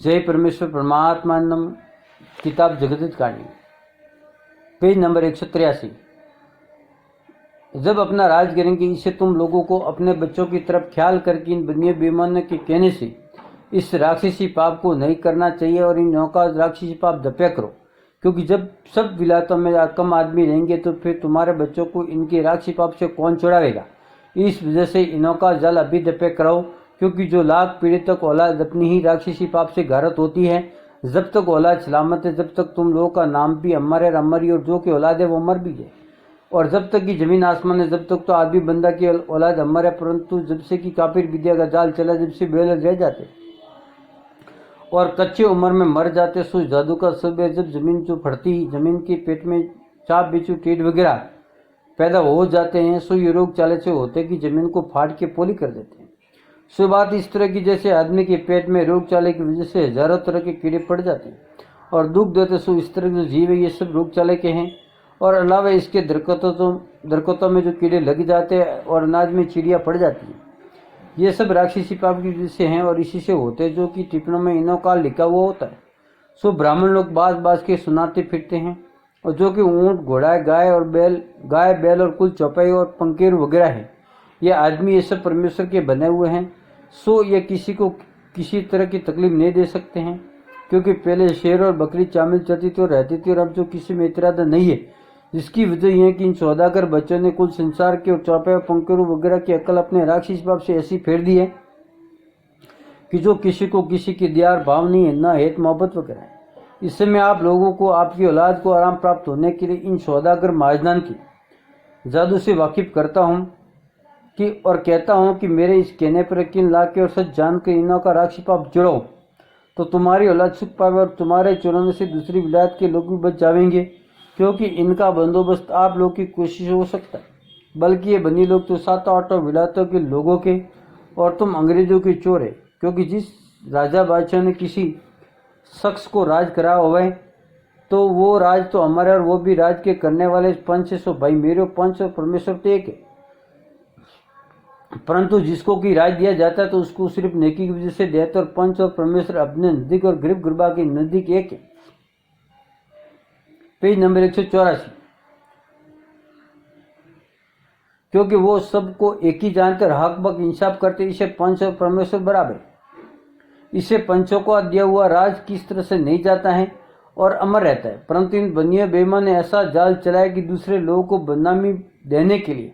जय परमेश्वर परमात्मानम। किताब जगदित कहानी, पेज नंबर 183। जब अपना राज करेंगे, इसे तुम लोगों को अपने बच्चों की तरफ ख्याल करके इन बनिए बेईमानों के कहने से इस राक्षसी पाप को नहीं करना चाहिए और इन नौका राक्षसी पाप दफा करो, क्योंकि जब सब विलायतों में कम आदमी रहेंगे तो फिर तुम्हारे बच्चों को इनके राक्षसी पाप से कौन छुड़ावेगा। इस वजह से इनों का जल अभी दफे कराओ, क्योंकि जो लाख पीढ़ी तक औलाद अपनी ही राक्षसी पाप से घारत होती है। जब तक औलाद सलामत है, जब तक तुम लोगों का नाम भी अमर है, अमर ही, और जो की औलाद है वो अमर भी है। और जब तक की जमीन आसमान है, जब तक तो आदमी बंदा की औलाद अमर है। परंतु जब से कि काफिर विद्या का जाल चला, जब से बेल रह जाते और कच्चे उम्र में मर जाते, सो जादू का सब है। जब जमीन जो फटती, जमीन के पेट में चाप बिच्छू टीट वगैरह पैदा हो जाते हैं, सो ये रोग चाले से होते कि जमीन को फाड़ के पोली कर देते हैं। सो बात इस तरह की जैसे आदमी के पेट में रोग चाले की वजह से हजारों तरह के कीड़े पड़ जाते हैं और दुख देते। सो इस तरह के जो जीव है ये सब रोग चाले के हैं। और अलावा इसके दरख्तों में जो कीड़े लग जाते हैं और अनाज में चिड़िया पड़ जाती है, ये सब राक्षसी पाप की वजह से हैं और इसी से होते हैं, जो कि टिप्पणों में इनों काल लिखा हुआ होता है। सो ब्राह्मण लोग बाज के सुनाते फिरते हैं, और जो कि ऊँट, घोड़ा, गाय बैल और कुल चौपाई और पंकेर वगैरह है, ये आदमी ये सब परमेश्वर के बने हुए हैं। सो ये किसी को किसी तरह की तकलीफ नहीं दे सकते हैं, क्योंकि पहले शेर और बकरी चामिल चलती थी और रहती थी, और अब जो किसी में इतरादा नहीं है, जिसकी वजह यह है कि इन सौदागर बच्चों ने कुल संसार के और चौपाई और पंकेरों वगैरह की अकल अपने राक्षस बाप से ऐसी फेर दी है कि जो किसी को किसी की दयार भाव नहीं है, न हेत मोहब्बत वगैरह है। इस समय आप लोगों को आपकी औलाद को आराम प्राप्त होने के लिए इन सौदागर महाजनान की जादू से वाकिफ करता हूँ कि और कहता हूँ कि मेरे इस कहने पर यकीन ला के और सच जान कर इनों का राक्षसी पाप जुड़ो, तो तुम्हारी औलाद सुख पावे और तुम्हारे चुराने से दूसरी विलायत के लोग भी बच जाएंगे, क्योंकि इनका बंदोबस्त आप लोग की कोशिश हो सकता है। बल्कि ये बनी लोग तो 7-8 विलायतों के लोगों के और तुम अंग्रेजों के चोर है, क्योंकि जिस राजा बादशाह ने किसी शख्स को राज करा हुआ तो वो राज तो हमारे और वो भी राज के करने वाले पंच है। सो भाई मेरे पंच और परमेश्वर तो एक है, परंतु जिसको की राज दिया जाता है तो उसको सिर्फ नेकी की वजह से देते, और पंच और परमेश्वर अपने नजदीक और गरीब गुरबा के नजदीक एक है। Page number 184। क्योंकि वो सबको एक ही जानकर हक बक इंसाफ करते, इसे पंच और परमेश्वर बराबर। इसे पंचों को दिया हुआ राज किस तरह से नहीं जाता है और अमर रहता है, परंतु इन बनिए बेईमान ने ऐसा जाल चलाया कि दूसरे लोगों को बदनामी देने के लिए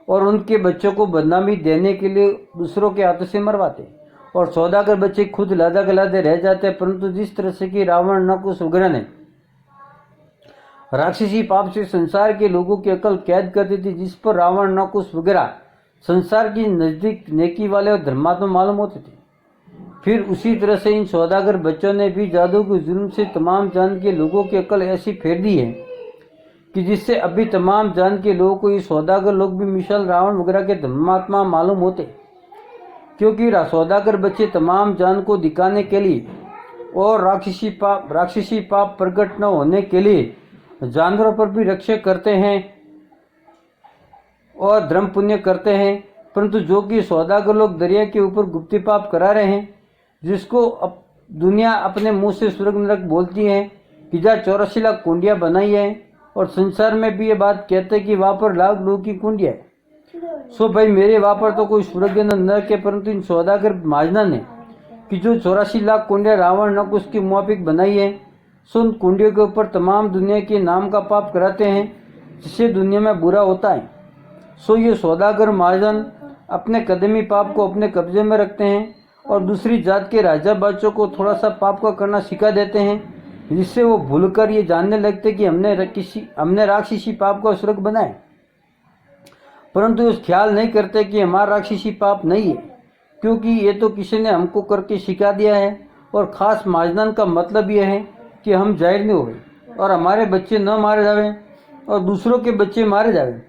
और उनके बच्चों को बदनामी देने के लिए दूसरों के हाथों से मरवाते, और सौदागर बच्चे खुद लादा गलादे रह जाते हैं। परंतु जिस तरह से कि रावण नकुश वगैरह ने राक्षसी पाप से संसार के लोगों की अकल कैद कर दी थी, जिस पर रावण नकुश वगैरह संसार की नजदीक नेकी वाले और धर्मात्मा मालूम होते थे, फिर उसी तरह से इन सौदागर बच्चों ने भी जादू के जुल्म से तमाम जान के लोगों की अकल ऐसी फेर दी है कि जिससे अभी तमाम जान के लोगों को ये सौदागर लोग भी मिसाल रावण वगैरह के धर्मात्मा मालूम होते, क्योंकि सौदागर बच्चे तमाम जान को दिखाने के लिए और राक्षसी पाप प्रकट न होने के लिए जानवरों पर भी रक्षा करते हैं और धर्म पुण्य करते हैं। परंतु जो कि सौदागर लोग दरिया के ऊपर गुप्ती पाप करा रहे हैं, जिसको दुनिया अपने मुंह से स्वर्ग नरक बोलती है कि जहाँ 84 लाख कुंडियाँ बनाई है, और संसार में भी ये बात कहते हैं कि वहाँ पर लाख लोगों की कुंडिया है। सो भाई मेरे वहाँ पर तो कोई स्वर्ग न नरक है, परंतु इन सौदागर महाजना ने कि जो 84 लाख कुंडिया रावण नक उसकी मुआफिक बनाई है, सो उन कुंडियों के ऊपर तमाम दुनिया के नाम का पाप कराते हैं, जिससे दुनिया में बुरा होता है। सो ये सौदागर महाजन अपने कदमी पाप को अपने कब्जे में रखते हैं और दूसरी जात के राजा बच्चों को थोड़ा सा पाप का करना सिखा देते हैं, जिससे वो भूलकर ये जानने लगते कि हमने राक्षसी पाप का स्वर्ग बनाए, परंतु उस ख्याल नहीं करते कि हमारा राक्षसी पाप नहीं है, क्योंकि ये तो किसी ने हमको करके सिखा दिया है। और ख़ास माजनान का मतलब यह है कि हम जाहिर नहीं होवे और हमारे बच्चे न मारे जावे और दूसरों के बच्चे मारे जावे,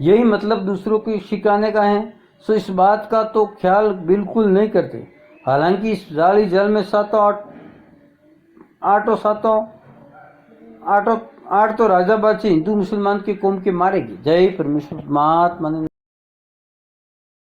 यही मतलब दूसरों को सिखाने का है। सो इस बात का तो ख्याल बिल्कुल नहीं करते। हालांकि इस जाली जल में आठ तो राजा बादशाह हिंदू मुसलमान की कौम के मारेगी। जय परमेश्वर महात्मा।